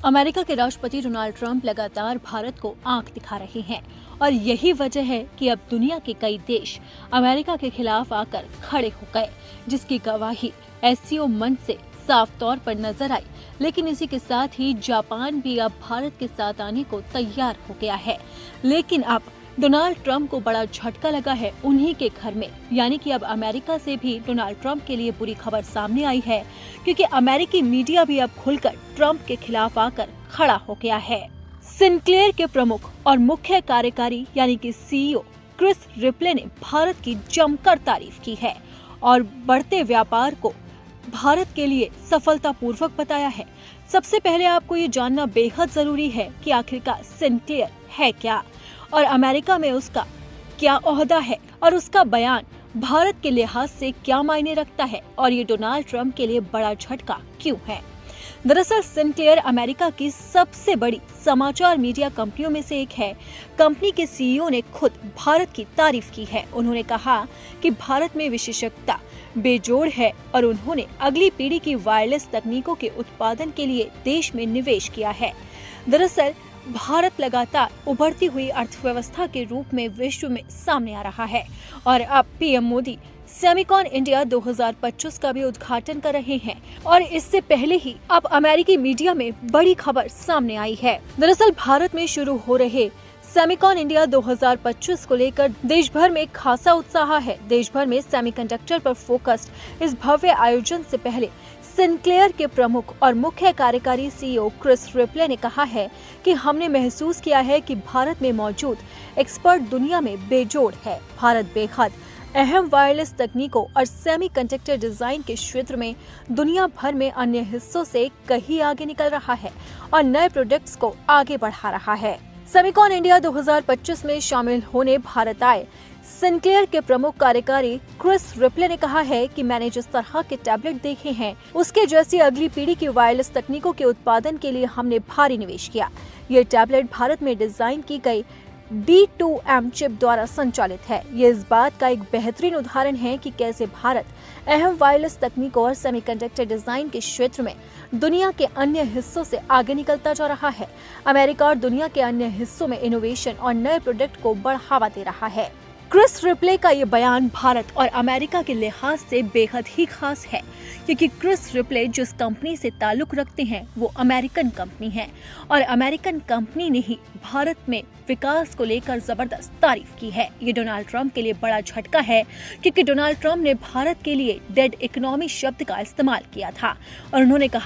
America के राष्ट्रपति Donald Trump लगातार भारत को आंख दिखा रहे हैं और यही वजह है कि अब दुनिया के कई देश अमेरिका के खिलाफ आकर खड़े हो गए, जिसकी गवाही एससीओ मंच से साफ तौर पर नजर आई। लेकिन इसी के साथ ही जापान भी अब भारत के साथ आने को तैयार हो गया है। लेकिन अब डोनाल्ड ट्रंप को बड़ा झटका लगा है उन्हीं के घर में, यानी कि अब अमेरिका से भी डोनाल्ड ट्रंप के लिए बुरी खबर सामने आई है, क्योंकि अमेरिकी मीडिया भी अब खुलकर ट्रंप के खिलाफ आकर खड़ा हो गया है। सिनक्लेयर के प्रमुख और मुख्य कार्यकारी यानी कि सीईओ क्रिस रिप्ले ने भारत की जमकर तारीफ की है और बढ़ते व्यापार को भारत के लिए सफलतापूर्वक बताया है। सबसे पहले आपको ये जानना बेहद जरूरी है कि आखिरकार सिनक्लेयर है क्या और अमेरिका में उसका क्या ओहदा है और उसका बयान भारत के लिहाज से क्या मायने रखता है और ये डोनाल्ड ट्रंप के लिए बड़ा झटका क्यों है। दरअसल सिनक्लेयर अमेरिका की सबसे बड़ी समाचार मीडिया कंपनियों में से एक है। कंपनी के सीईओ ने खुद भारत की तारीफ की है। उन्होंने कहा कि भारत में विशेषज्ञता बेजोड़ है और उन्होंने अगली पीढ़ी की वायरलेस तकनीकों के उत्पादन के लिए देश में निवेश किया है। दरअसल भारत लगातार उभरती हुई अर्थव्यवस्था के रूप में विश्व में सामने आ रहा है और अब पीएम मोदी सेमिकॉन इंडिया 2025 का भी उद्घाटन कर रहे हैं और इससे पहले ही अब अमेरिकी मीडिया में बड़ी खबर सामने आई है। दरअसल भारत में शुरू हो रहे सेमिकॉन इंडिया 2025 को लेकर देश भर में खासा उत्साह है। देश भर में सेमीकंडक्टर पर फोकस्ड इस भव्य आयोजन से पहले सिनक्लेयर के प्रमुख और मुख्य कार्यकारी सीईओ क्रिस रिप्ले ने कहा है कि हमने महसूस किया है कि भारत में मौजूद एक्सपर्ट दुनिया में बेजोड़ है। भारत बेहद अहम वायरलेस तकनीकों और सेमीकंडक्टर डिजाइन के क्षेत्र में दुनिया भर में अन्य हिस्सों से कहीं आगे निकल रहा है और नए प्रोडक्ट्स को आगे बढ़ा रहा है। सेमिकॉन इंडिया 2025 में शामिल होने भारत आए सिनक्लेयर के प्रमुख कार्यकारी क्रिस रिप्ले ने कहा है कि मैंने जिस तरह के टैबलेट देखे हैं उसके जैसी अगली पीढ़ी की वायरलेस तकनीकों के उत्पादन के लिए हमने भारी निवेश किया। ये टैबलेट भारत में डिजाइन की गई D2M चिप द्वारा संचालित है। ये इस बात का एक बेहतरीन उदाहरण है कि कैसे भारत अहम वायरलेस तकनीकों और सेमीकंडक्टर डिजाइन के क्षेत्र में दुनिया के अन्य हिस्सों से आगे निकलता जा रहा है। अमेरिका और दुनिया के अन्य हिस्सों में इनोवेशन और नए प्रोडक्ट को बढ़ावा दे रहा है। क्रिस रिप्ले का ये बयान भारत और अमेरिका के लिहाज से बेहद ही खास है, क्योंकि क्रिस रिप्ले जिस कंपनी से ताल्लुक रखते हैं वो अमेरिकन कंपनी है और अमेरिकन कंपनी ने ही भारत में विकास को लेकर जबरदस्त तारीफ की है। ये डोनाल्ड ट्रंप के लिए बड़ा झटका है, क्योंकि डोनाल्ड ट्रंप ने भारत के लिए डेड इकोनॉमी शब्द का इस्तेमाल किया था और उन्होंने कहा